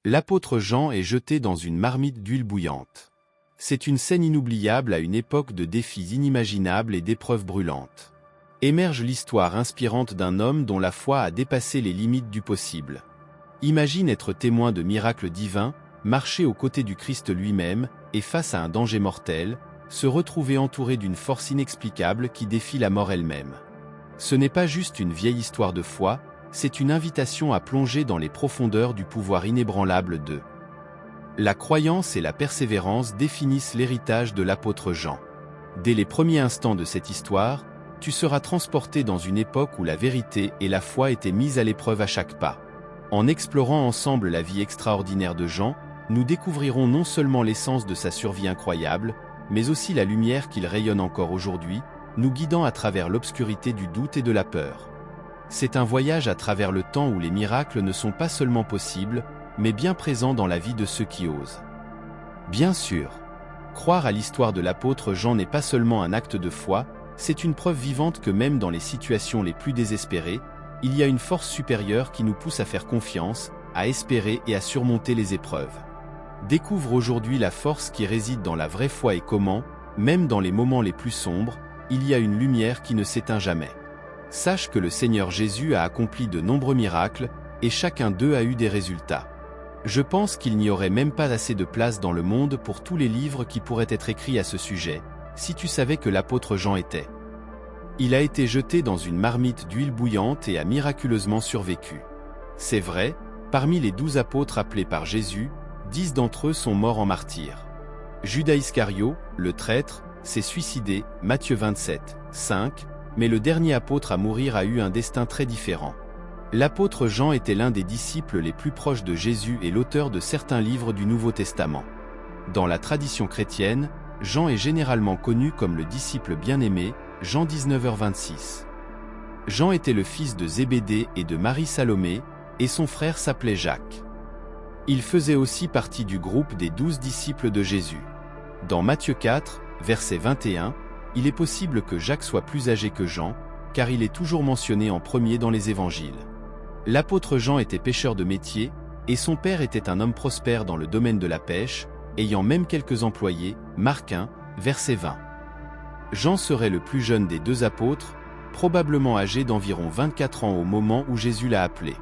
L'apôtre Jean est jeté dans une marmite d'huile bouillante. C'est une scène inoubliable à une époque de défis inimaginables et d'épreuves brûlantes. Émerge l'histoire inspirante d'un homme dont la foi a dépassé les limites du possible. Imagine être témoin de miracles divins, marcher aux côtés du Christ lui-même, et face à un danger mortel, se retrouver entouré d'une force inexplicable qui défie la mort elle-même. Ce n'est pas juste une vieille histoire de foi, c'est une invitation à plonger dans les profondeurs du pouvoir inébranlable de la croyance et la persévérance définissent l'héritage de l'apôtre Jean. Dès les premiers instants de cette histoire, tu seras transporté dans une époque où la vérité et la foi étaient mises à l'épreuve à chaque pas. En explorant ensemble la vie extraordinaire de Jean, nous découvrirons non seulement l'essence de sa survie incroyable, mais aussi la lumière qu'il rayonne encore aujourd'hui, nous guidant à travers l'obscurité du doute et de la peur. C'est un voyage à travers le temps où les miracles ne sont pas seulement possibles, mais bien présents dans la vie de ceux qui osent. Bien sûr, croire à l'histoire de l'apôtre Jean n'est pas seulement un acte de foi, c'est une preuve vivante que même dans les situations les plus désespérées, il y a une force supérieure qui nous pousse à faire confiance, à espérer et à surmonter les épreuves. Découvre aujourd'hui la force qui réside dans la vraie foi et comment, même dans les moments les plus sombres, il y a une lumière qui ne s'éteint jamais. Sache que le Seigneur Jésus a accompli de nombreux miracles, et chacun d'eux a eu des résultats. Je pense qu'il n'y aurait même pas assez de place dans le monde pour tous les livres qui pourraient être écrits à ce sujet, si tu savais que l'apôtre Jean était. Il a été jeté dans une marmite d'huile bouillante et a miraculeusement survécu. C'est vrai, parmi les 12 apôtres appelés par Jésus, 10 d'entre eux sont morts en martyrs. Judas Iscario, le traître, s'est suicidé, Matthieu 27, 5, mais le dernier apôtre à mourir a eu un destin très différent. L'apôtre Jean était l'un des disciples les plus proches de Jésus et l'auteur de certains livres du Nouveau Testament. Dans la tradition chrétienne, Jean est généralement connu comme le disciple bien-aimé, Jean 19h26. Jean était le fils de Zébédée et de Marie Salomé, et son frère s'appelait Jacques. Il faisait aussi partie du groupe des 12 disciples de Jésus. Dans Matthieu 4, verset 21, il est possible que Jacques soit plus âgé que Jean, car il est toujours mentionné en premier dans les évangiles. L'apôtre Jean était pêcheur de métier, et son père était un homme prospère dans le domaine de la pêche, ayant même quelques employés, Marc 1, verset 20. Jean serait le plus jeune des 2 apôtres, probablement âgé d'environ 24 ans au moment où Jésus l'a appelé.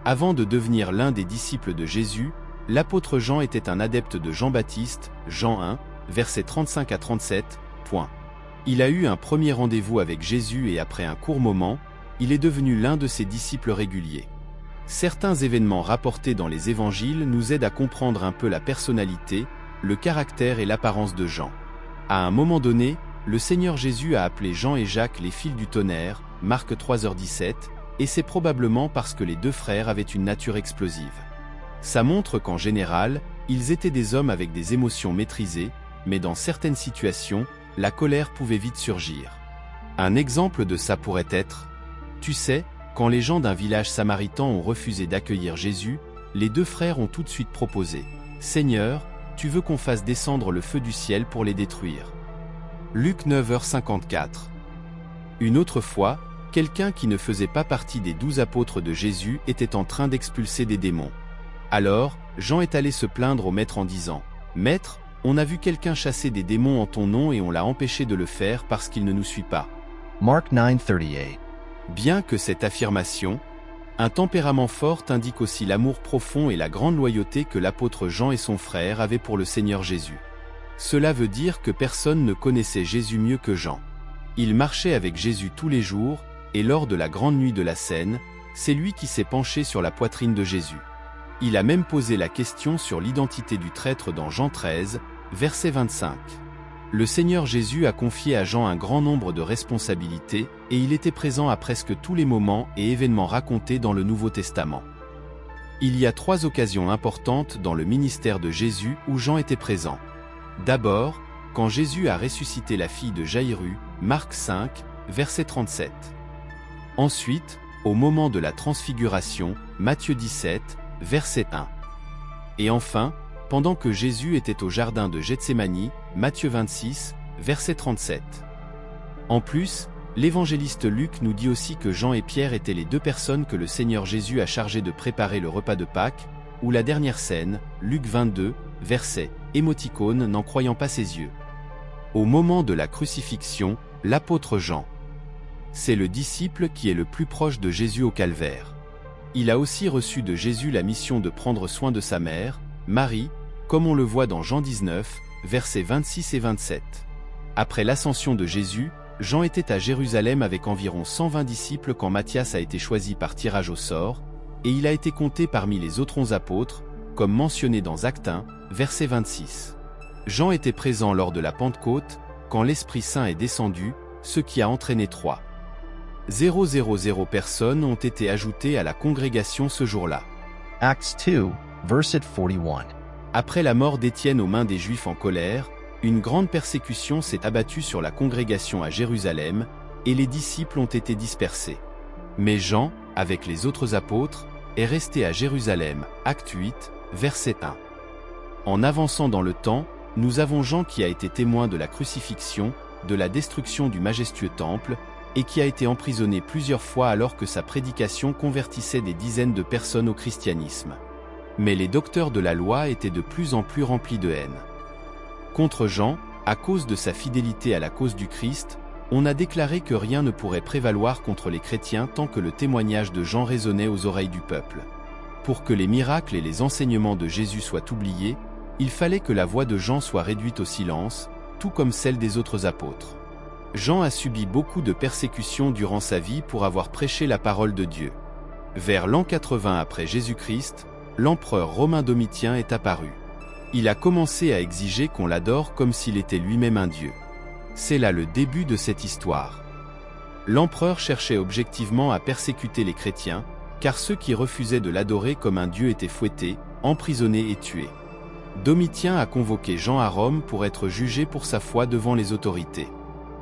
Avant de devenir l'un des disciples de Jésus, l'apôtre Jean était un adepte de Jean-Baptiste, Jean 1, versets 35 à 37, point. Il a eu un premier rendez-vous avec Jésus et après un court moment, il est devenu l'un de ses disciples réguliers. Certains événements rapportés dans les évangiles nous aident à comprendre un peu la personnalité, le caractère et l'apparence de Jean. À un moment donné, le Seigneur Jésus a appelé Jean et Jacques les fils du tonnerre, Marc 3h17, et c'est probablement parce que les 2 frères avaient une nature explosive. Ça montre qu'en général, ils étaient des hommes avec des émotions maîtrisées, mais dans certaines situations, la colère pouvait vite surgir. Un exemple de ça pourrait être, tu sais, quand les gens d'un village samaritain ont refusé d'accueillir Jésus, les 2 frères ont tout de suite proposé « Seigneur, tu veux qu'on fasse descendre le feu du ciel pour les détruire ?» Luc 9h54. Une autre fois, quelqu'un qui ne faisait pas partie des 12 apôtres de Jésus était en train d'expulser des démons. Alors, Jean est allé se plaindre au maître en disant « Maître, on a vu quelqu'un chasser des démons en ton nom et on l'a empêché de le faire parce qu'il ne nous suit pas. » Mark 9:38. Bien que cette affirmation, un tempérament fort indique aussi l'amour profond et la grande loyauté que l'apôtre Jean et son frère avaient pour le Seigneur Jésus. Cela veut dire que personne ne connaissait Jésus mieux que Jean. Il marchait avec Jésus tous les jours, et lors de la grande nuit de la Cène, c'est lui qui s'est penché sur la poitrine de Jésus. Il a même posé la question sur l'identité du traître dans Jean 13, verset 25. Le Seigneur Jésus a confié à Jean un grand nombre de responsabilités, et il était présent à presque tous les moments et événements racontés dans le Nouveau Testament. Il y a 3 occasions importantes dans le ministère de Jésus où Jean était présent. D'abord, quand Jésus a ressuscité la fille de Jaïru, Marc 5, verset 37. Ensuite, au moment de la transfiguration, Matthieu 17, verset 1. Et enfin, pendant que Jésus était au jardin de Gethsémani, Matthieu 26, verset 37. En plus, l'évangéliste Luc nous dit aussi que Jean et Pierre étaient les 2 personnes que le Seigneur Jésus a chargées de préparer le repas de Pâques, ou la dernière scène, Luc 22, verset, émoticône n'en croyant pas ses yeux. Au moment de la crucifixion, l'apôtre Jean. C'est le disciple qui est le plus proche de Jésus au calvaire. Il a aussi reçu de Jésus la mission de prendre soin de sa mère, Marie, comme on le voit dans Jean 19, versets 26 et 27. Après l'ascension de Jésus, Jean était à Jérusalem avec environ 120 disciples quand Matthias a été choisi par tirage au sort, et il a été compté parmi les autres 11 apôtres, comme mentionné dans Actes 1, verset 26. Jean était présent lors de la Pentecôte, quand l'Esprit Saint est descendu, ce qui a entraîné 3,000 personnes ont été ajoutées à la congrégation ce jour-là. Acts 2, verset 41. Après la mort d'Étienne aux mains des Juifs en colère, une grande persécution s'est abattue sur la congrégation à Jérusalem, et les disciples ont été dispersés. Mais Jean, avec les autres apôtres, est resté à Jérusalem, Acte 8, verset 1. En avançant dans le temps, nous avons Jean qui a été témoin de la crucifixion, de la destruction du majestueux temple, et qui a été emprisonné plusieurs fois alors que sa prédication convertissait des dizaines de personnes au christianisme. Mais les docteurs de la loi étaient de plus en plus remplis de haine. Contre Jean, à cause de sa fidélité à la cause du Christ, on a déclaré que rien ne pourrait prévaloir contre les chrétiens tant que le témoignage de Jean résonnait aux oreilles du peuple. Pour que les miracles et les enseignements de Jésus soient oubliés, il fallait que la voix de Jean soit réduite au silence, tout comme celle des autres apôtres. Jean a subi beaucoup de persécutions durant sa vie pour avoir prêché la parole de Dieu. Vers l'an 80 après Jésus-Christ, l'empereur romain Domitien est apparu. Il a commencé à exiger qu'on l'adore comme s'il était lui-même un dieu. C'est là le début de cette histoire. L'empereur cherchait objectivement à persécuter les chrétiens, car ceux qui refusaient de l'adorer comme un dieu étaient fouettés, emprisonnés et tués. Domitien a convoqué Jean à Rome pour être jugé pour sa foi devant les autorités.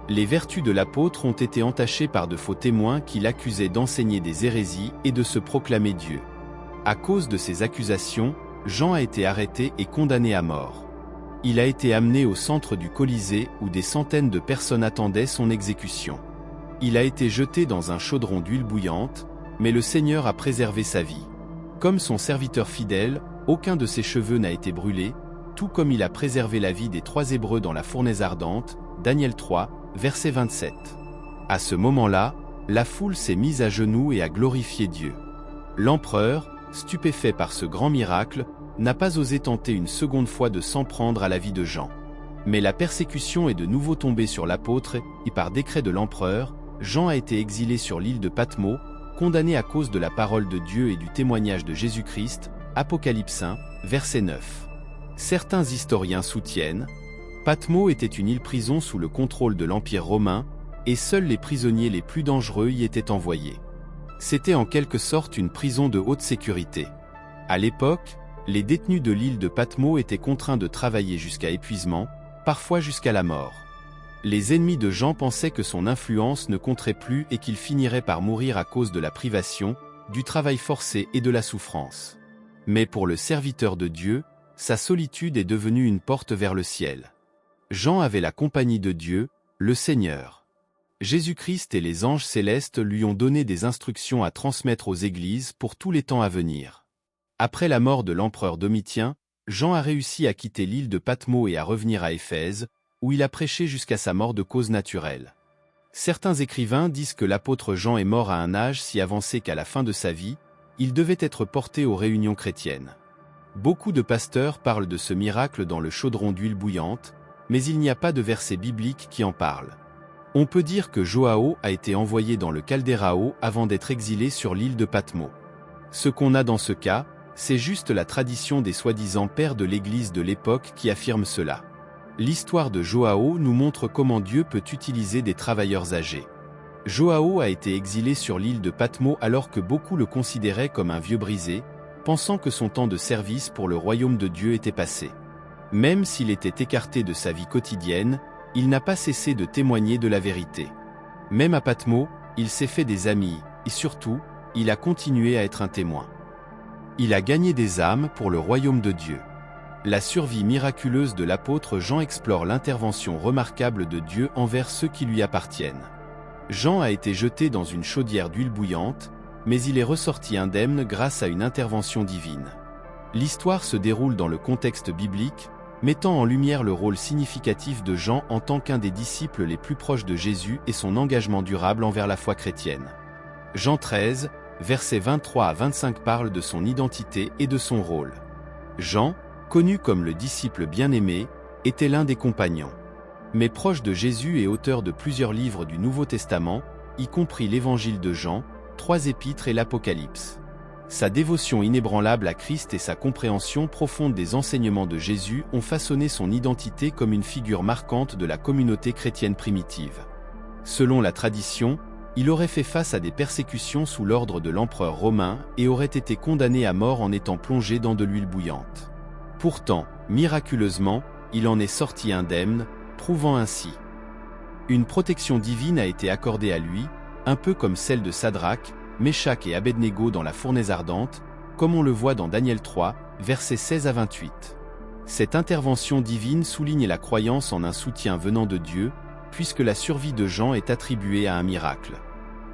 Les vertus de l'apôtre ont été entachées par de faux témoins qui l'accusaient d'enseigner des hérésies et de se proclamer Dieu. À cause de ces accusations, Jean a été arrêté et condamné à mort. Il a été amené au centre du Colisée où des centaines de personnes attendaient son exécution. Il a été jeté dans un chaudron d'huile bouillante, mais le Seigneur a préservé sa vie. Comme son serviteur fidèle, aucun de ses cheveux n'a été brûlé, tout comme il a préservé la vie des 3 Hébreux dans la fournaise ardente, Daniel 3, verset 27. À ce moment-là, la foule s'est mise à genoux et a glorifié Dieu. L'empereur, stupéfait par ce grand miracle, n'a pas osé tenter une seconde fois de s'en prendre à la vie de Jean. Mais la persécution est de nouveau tombée sur l'apôtre et par décret de l'empereur, Jean a été exilé sur l'île de Patmos, condamné à cause de la parole de Dieu et du témoignage de Jésus-Christ, Apocalypse 1, verset 9. Certains historiens soutiennent Patmos était une île-prison sous le contrôle de l'Empire romain, et seuls les prisonniers les plus dangereux y étaient envoyés. C'était en quelque sorte une prison de haute sécurité. À l'époque, les détenus de l'île de Patmos étaient contraints de travailler jusqu'à épuisement, parfois jusqu'à la mort. Les ennemis de Jean pensaient que son influence ne compterait plus et qu'il finirait par mourir à cause de la privation, du travail forcé et de la souffrance. Mais pour le serviteur de Dieu, sa solitude est devenue une porte vers le ciel. Jean avait la compagnie de Dieu, le Seigneur. Jésus-Christ et les anges célestes lui ont donné des instructions à transmettre aux églises pour tous les temps à venir. Après la mort de l'empereur Domitien, Jean a réussi à quitter l'île de Patmos et à revenir à Éphèse, où il a prêché jusqu'à sa mort de cause naturelle. Certains écrivains disent que l'apôtre Jean est mort à un âge si avancé qu'à la fin de sa vie, il devait être porté aux réunions chrétiennes. Beaucoup de pasteurs parlent de ce miracle dans le chaudron d'huile bouillante, mais il n'y a pas de verset biblique qui en parle. On peut dire que Joao a été envoyé dans le Caldérao avant d'être exilé sur l'île de Patmos. Ce qu'on a dans ce cas, c'est juste la tradition des soi-disant pères de l'Église de l'époque qui affirme cela. L'histoire de Joao nous montre comment Dieu peut utiliser des travailleurs âgés. Joao a été exilé sur l'île de Patmos alors que beaucoup le considéraient comme un vieux brisé, pensant que son temps de service pour le royaume de Dieu était passé. Même s'il était écarté de sa vie quotidienne, il n'a pas cessé de témoigner de la vérité. Même à Patmos, il s'est fait des amis, et surtout, il a continué à être un témoin. Il a gagné des âmes pour le royaume de Dieu. La survie miraculeuse de l'apôtre Jean explore l'intervention remarquable de Dieu envers ceux qui lui appartiennent. Jean a été jeté dans une chaudière d'huile bouillante, mais il est ressorti indemne grâce à une intervention divine. L'histoire se déroule dans le contexte biblique, mettant en lumière le rôle significatif de Jean en tant qu'un des disciples les plus proches de Jésus et son engagement durable envers la foi chrétienne. Jean 13, versets 23 à 25 parle de son identité et de son rôle. Jean, connu comme le disciple bien-aimé, était l'un des compagnons. Mais proche de Jésus et auteur de plusieurs livres du Nouveau Testament, y compris l'Évangile de Jean, 3 épîtres et l'Apocalypse. Sa dévotion inébranlable à Christ et sa compréhension profonde des enseignements de Jésus ont façonné son identité comme une figure marquante de la communauté chrétienne primitive. Selon la tradition, il aurait fait face à des persécutions sous l'ordre de l'empereur romain et aurait été condamné à mort en étant plongé dans de l'huile bouillante. Pourtant, miraculeusement, il en est sorti indemne, prouvant ainsi une protection divine a été accordée à lui, un peu comme celle de Sadraque, Méchak et Abednego dans la fournaise ardente, comme on le voit dans Daniel 3, versets 16 à 28. Cette intervention divine souligne la croyance en un soutien venant de Dieu, puisque la survie de Jean est attribuée à un miracle.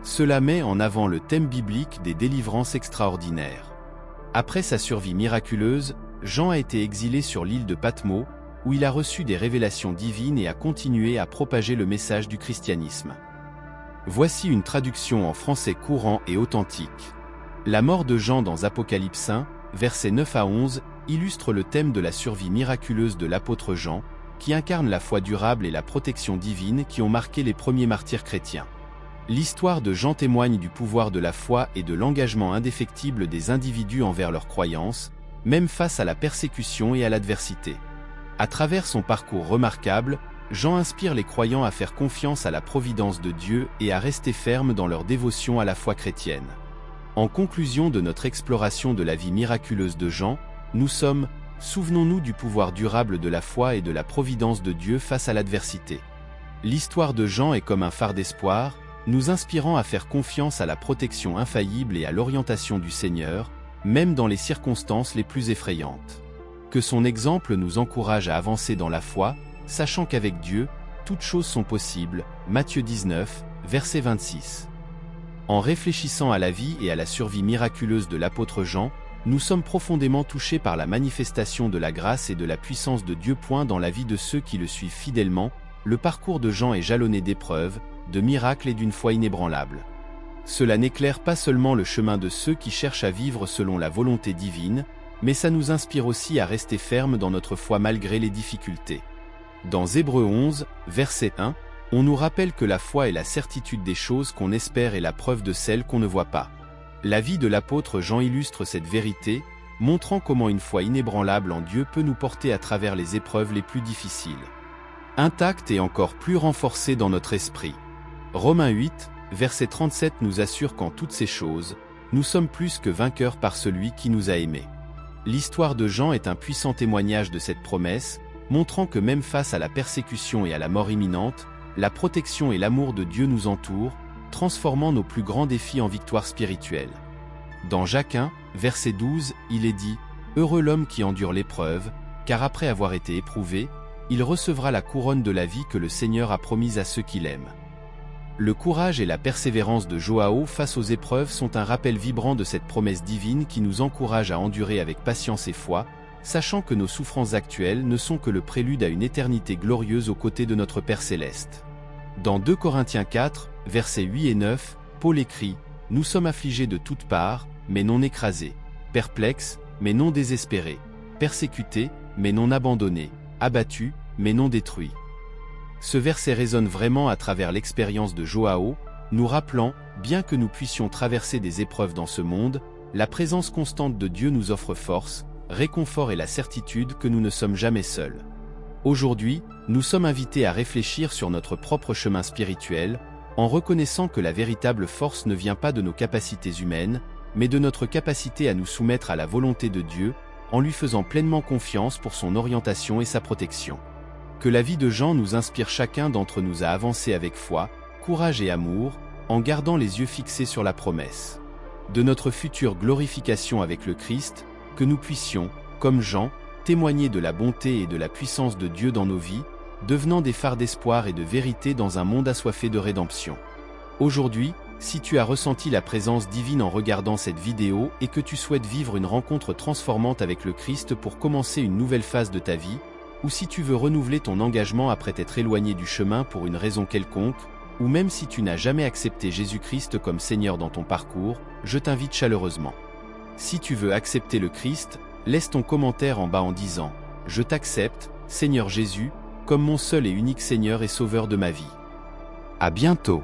Cela met en avant le thème biblique des délivrances extraordinaires. Après sa survie miraculeuse, Jean a été exilé sur l'île de Patmos, où il a reçu des révélations divines et a continué à propager le message du christianisme. Voici une traduction en français courant et authentique. La mort de Jean dans Apocalypse 1, versets 9 à 11, illustre le thème de la survie miraculeuse de l'apôtre Jean, qui incarne la foi durable et la protection divine qui ont marqué les premiers martyrs chrétiens. L'histoire de Jean témoigne du pouvoir de la foi et de l'engagement indéfectible des individus envers leurs croyances, même face à la persécution et à l'adversité. À travers son parcours remarquable, Jean inspire les croyants à faire confiance à la providence de Dieu et à rester fermes dans leur dévotion à la foi chrétienne. En conclusion de notre exploration de la vie miraculeuse de Jean, souvenons-nous du pouvoir durable de la foi et de la providence de Dieu face à l'adversité. L'histoire de Jean est comme un phare d'espoir, nous inspirant à faire confiance à la protection infaillible et à l'orientation du Seigneur, même dans les circonstances les plus effrayantes. Que son exemple nous encourage à avancer dans la foi, sachant qu'avec Dieu, toutes choses sont possibles. Matthieu 19, verset 26. En réfléchissant à la vie et à la survie miraculeuse de l'apôtre Jean, nous sommes profondément touchés par la manifestation de la grâce et de la puissance de Dieu. Dans la vie de ceux qui le suivent fidèlement, le parcours de Jean est jalonné d'épreuves, de miracles et d'une foi inébranlable. Cela n'éclaire pas seulement le chemin de ceux qui cherchent à vivre selon la volonté divine, mais ça nous inspire aussi à rester fermes dans notre foi malgré les difficultés. Dans Hébreux 11, verset 1, on nous rappelle que la foi est la certitude des choses qu'on espère et la preuve de celles qu'on ne voit pas. La vie de l'apôtre Jean illustre cette vérité, montrant comment une foi inébranlable en Dieu peut nous porter à travers les épreuves les plus difficiles. Intacte et encore plus renforcée dans notre esprit. Romains 8, verset 37 nous assure qu'en toutes ces choses, nous sommes plus que vainqueurs par celui qui nous a aimés. L'histoire de Jean est un puissant témoignage de cette promesse, montrant que même face à la persécution et à la mort imminente, la protection et l'amour de Dieu nous entourent, transformant nos plus grands défis en victoire spirituelle. Dans Jacques 1, verset 12, il est dit « Heureux l'homme qui endure l'épreuve, car après avoir été éprouvé, il recevra la couronne de la vie que le Seigneur a promise à ceux qui l'aiment. » Le courage et la persévérance de Joao face aux épreuves sont un rappel vibrant de cette promesse divine qui nous encourage à endurer avec patience et foi, sachant que nos souffrances actuelles ne sont que le prélude à une éternité glorieuse aux côtés de notre Père Céleste. Dans 2 Corinthiens 4, versets 8 et 9, Paul écrit « Nous sommes affligés de toutes parts, mais non écrasés, perplexes, mais non désespérés, persécutés, mais non abandonnés, abattus, mais non détruits. » Ce verset résonne vraiment à travers l'expérience de Joao, nous rappelant, bien que nous puissions traverser des épreuves dans ce monde, la présence constante de Dieu nous offre force, réconfort et la certitude que nous ne sommes jamais seuls. Aujourd'hui, nous sommes invités à réfléchir sur notre propre chemin spirituel, en reconnaissant que la véritable force ne vient pas de nos capacités humaines, mais de notre capacité à nous soumettre à la volonté de Dieu, en lui faisant pleinement confiance pour son orientation et sa protection. Que la vie de Jean nous inspire chacun d'entre nous à avancer avec foi, courage et amour, en gardant les yeux fixés sur la promesse de notre future glorification avec le Christ, que nous puissions, comme Jean, témoigner de la bonté et de la puissance de Dieu dans nos vies, devenant des phares d'espoir et de vérité dans un monde assoiffé de rédemption. Aujourd'hui, Si tu as ressenti la présence divine en regardant cette vidéo et que tu souhaites vivre une rencontre transformante avec le Christ pour commencer une nouvelle phase de ta vie, ou si tu veux renouveler ton engagement après t'être éloigné du chemin pour une raison quelconque, ou même si tu n'as jamais accepté Jésus-Christ comme Seigneur dans ton parcours, je t'invite chaleureusement. Si tu veux accepter le Christ, laisse ton commentaire en bas en disant « Je t'accepte, Seigneur Jésus, comme mon seul et unique Seigneur et Sauveur de ma vie. » À bientôt.